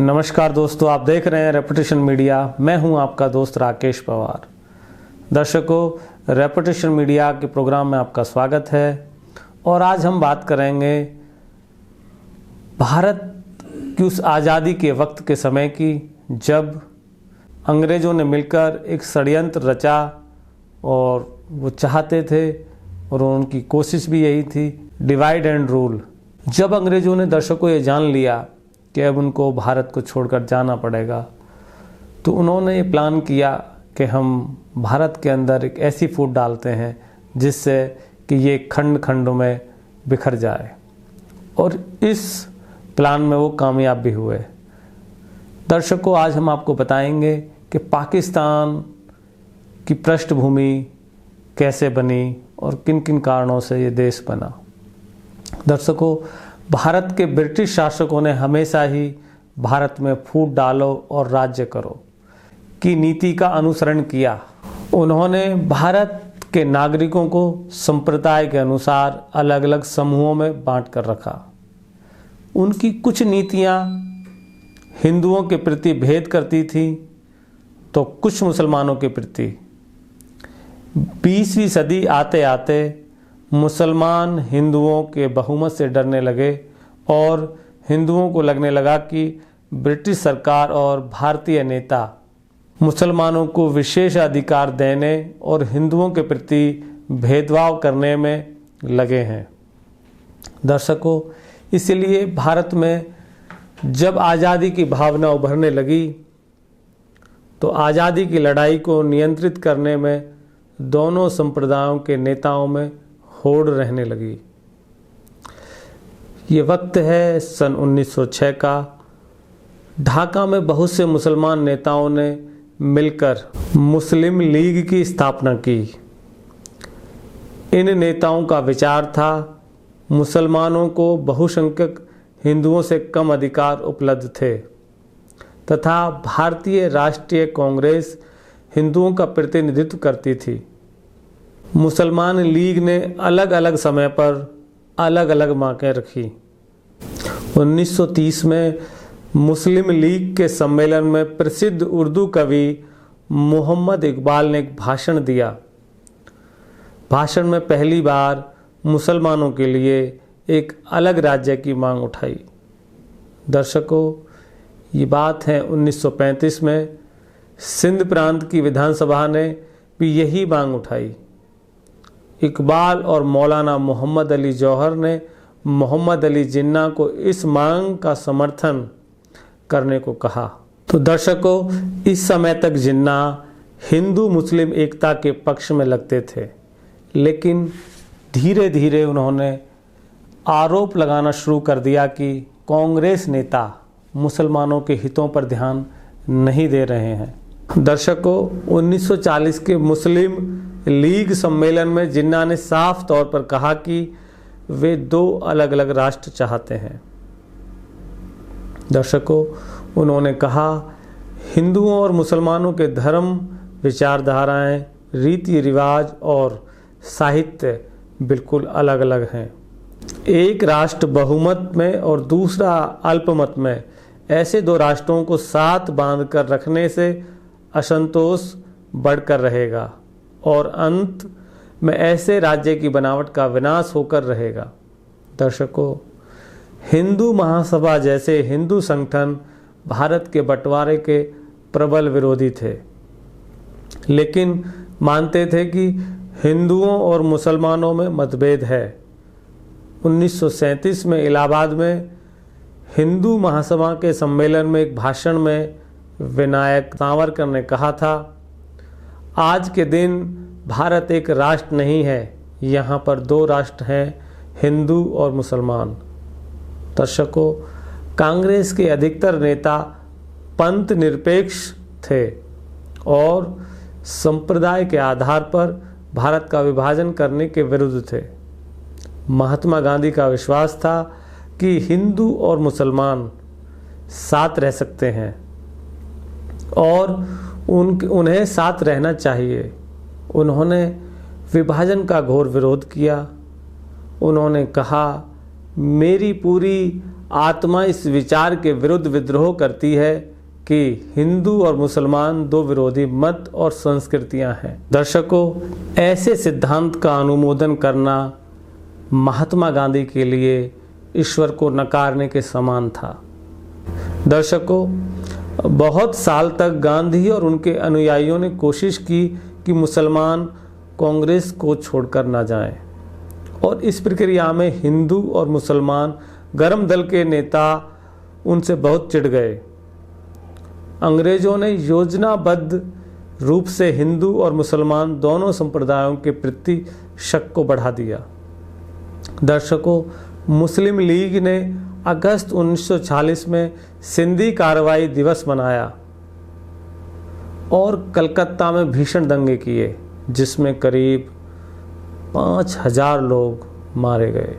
नमस्कार दोस्तों, आप देख रहे हैं रेपुटेशन मीडिया। मैं हूं आपका दोस्त राकेश पवार। दर्शकों, रेपुटेशन मीडिया के प्रोग्राम में आपका स्वागत है और आज हम बात करेंगे भारत की उस आज़ादी के वक्त के समय की जब अंग्रेज़ों ने मिलकर एक षड्यंत्र रचा और वो चाहते थे और उनकी कोशिश भी यही थी, डिवाइड एंड रूल। जब अंग्रेज़ों ने दर्शकों ये जान लिया कि अब उनको भारत को छोड़कर जाना पड़ेगा, तो उन्होंने ये प्लान किया कि हम भारत के अंदर एक ऐसी फूट डालते हैं जिससे कि ये खंड खंडों में बिखर जाए, और इस प्लान में वो कामयाब भी हुए। दर्शकों, आज हम आपको बताएंगे कि पाकिस्तान की पृष्ठभूमि कैसे बनी और किन किन कारणों से ये देश बना। दर्शकों, भारत के ब्रिटिश शासकों ने हमेशा ही भारत में फूट डालो और राज्य करो की नीति का अनुसरण किया। उन्होंने भारत के नागरिकों को संप्रदाय के अनुसार अलग अलग समूहों में बांट कर रखा। उनकी कुछ नीतियां हिंदुओं के प्रति भेद करती थी तो कुछ मुसलमानों के प्रति। 20वीं सदी आते आते मुसलमान हिंदुओं के बहुमत से डरने लगे और हिंदुओं को लगने लगा कि ब्रिटिश सरकार और भारतीय नेता मुसलमानों को विशेष अधिकार देने और हिंदुओं के प्रति भेदभाव करने में लगे हैं। दर्शकों, इसलिए भारत में जब आज़ादी की भावना उभरने लगी तो आज़ादी की लड़ाई को नियंत्रित करने में दोनों संप्रदायों के नेताओं में होड़ रहने लगी। ये वक्त है सन 1906 का। ढाका में बहुत से मुसलमान नेताओं ने मिलकर मुस्लिम लीग की स्थापना की। इन नेताओं का विचार था मुसलमानों को बहुसंख्यक हिंदुओं से कम अधिकार उपलब्ध थे तथा भारतीय राष्ट्रीय कांग्रेस हिंदुओं का प्रतिनिधित्व करती थी। मुसलमान लीग ने अलग अलग समय पर अलग अलग मांगें रखी। 1930 में मुस्लिम लीग के सम्मेलन में प्रसिद्ध उर्दू कवि मोहम्मद इकबाल ने एक भाषण दिया। भाषण में पहली बार मुसलमानों के लिए एक अलग राज्य की मांग उठाई। दर्शकों, ये बात है 1935 में सिंध प्रांत की विधानसभा ने भी यही मांग उठाई। इकबाल और मौलाना मोहम्मद अली जौहर ने मोहम्मद अली जिन्ना को इस मांग का समर्थन करने को कहा। तो दर्शकों, इस समय तक जिन्ना हिंदू मुस्लिम एकता के पक्ष में लगते थे, लेकिन धीरे धीरे उन्होंने आरोप लगाना शुरू कर दिया कि कांग्रेस नेता मुसलमानों के हितों पर ध्यान नहीं दे रहे हैं। दर्शकों, 1940 के मुस्लिम लीग सम्मेलन में जिन्ना ने साफ तौर पर कहा कि वे दो अलग अलग राष्ट्र चाहते हैं। दर्शकों, उन्होंने कहा हिंदुओं और मुसलमानों के धर्म, विचारधाराएं, रीति रिवाज और साहित्य बिल्कुल अलग अलग हैं। एक राष्ट्र बहुमत में और दूसरा अल्पमत में, ऐसे दो राष्ट्रों को साथ बांध कर रखने से असंतोष बढ़कर रहेगा और अंत में ऐसे राज्य की बनावट का विनाश होकर रहेगा। दर्शकों, हिंदू महासभा जैसे हिंदू संगठन भारत के बंटवारे के प्रबल विरोधी थे, लेकिन मानते थे कि हिंदुओं और मुसलमानों में मतभेद है। 1937 में इलाहाबाद में हिंदू महासभा के सम्मेलन में एक भाषण में विनायक सावरकर ने कहा था, आज के दिन भारत एक राष्ट्र नहीं है, यहाँ पर दो राष्ट्र हैं, हिंदू और मुसलमान। दर्शकों, कांग्रेस के अधिकतर नेता पंथ निरपेक्ष थे और संप्रदाय के आधार पर भारत का विभाजन करने के विरुद्ध थे। महात्मा गांधी का विश्वास था कि हिंदू और मुसलमान साथ रह सकते हैं और उन्हें साथ रहना चाहिए। उन्होंने विभाजन का घोर विरोध किया। उन्होंने कहा, मेरी पूरी आत्मा इस विचार के विरुद्ध विद्रोह करती है कि हिंदू और मुसलमान दो विरोधी मत और संस्कृतियां हैं। दर्शकों, ऐसे सिद्धांत का अनुमोदन करना महात्मा गांधी के लिए ईश्वर को नकारने के समान था। दर्शकों, बहुत साल तक गांधी और उनके अनुयायियों ने कोशिश की कि मुसलमान कांग्रेस को छोड़कर ना जाएं, और इस प्रक्रिया में हिंदू और मुसलमान गर्म दल के नेता उनसे बहुत चिढ़ गए। अंग्रेजों ने योजनाबद्ध रूप से हिंदू और मुसलमान दोनों संप्रदायों के प्रति शक को बढ़ा दिया। दर्शकों, मुस्लिम लीग ने अगस्त 1940 में सिंधी कार्रवाई दिवस मनाया और कलकत्ता में भीषण दंगे किए, जिसमें करीब 5000 लोग मारे गए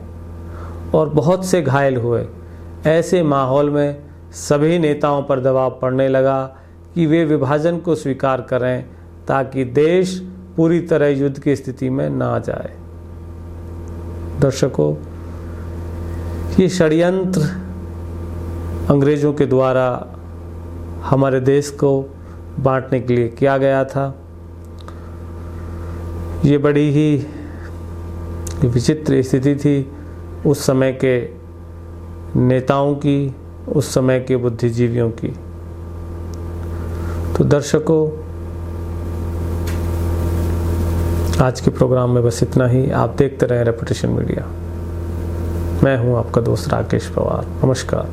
और बहुत से घायल हुए। ऐसे माहौल में सभी नेताओं पर दबाव पड़ने लगा कि वे विभाजन को स्वीकार करें ताकि देश पूरी तरह युद्ध की स्थिति में ना जाए। दर्शकों, ये षड्यंत्र अंग्रेजों के द्वारा हमारे देश को बांटने के लिए किया गया था। ये बड़ी ही विचित्र स्थिति थी उस समय के नेताओं की, उस समय के बुद्धिजीवियों की। तो दर्शकों, आज के प्रोग्राम में बस इतना ही। आप देखते रहें रेपुटेशन मीडिया। मैं हूं आपका दोस्त राकेश पवार। नमस्कार।